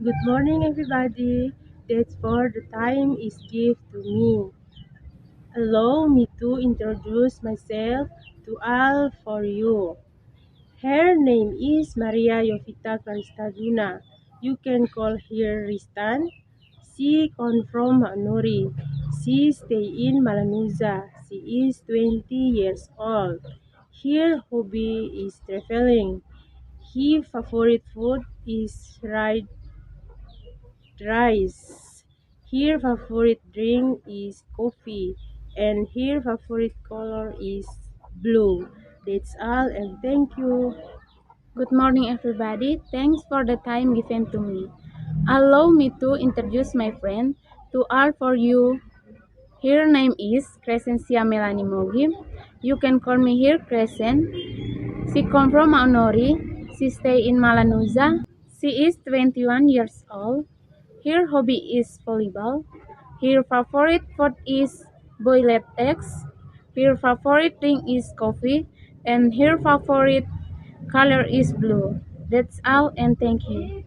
Good morning, everybody. That's for the time is given to me. Allow me to introduce myself to all for you. Her name is Maria Yovita Karistaduna. You can call her Ristan. She come from Manuri. She stay in Malanuza. She is 20 years old. Her hobby is traveling. Her favorite food is rice. Her favorite drink is coffee, and her favorite color is blue. That's all, and thank you. Good morning, everybody. Thanks for the time given to me. Allow me to introduce my friend to all for you. Her name is Crescencia Melanie Mogi. You can call me here Crescent. She come from Maunori. She stay in Malanuza. She is 21 years old. Her hobby is volleyball. Her favorite food is boiled eggs. Her favorite drink is coffee. And her favorite color is blue. That's all, and thank you.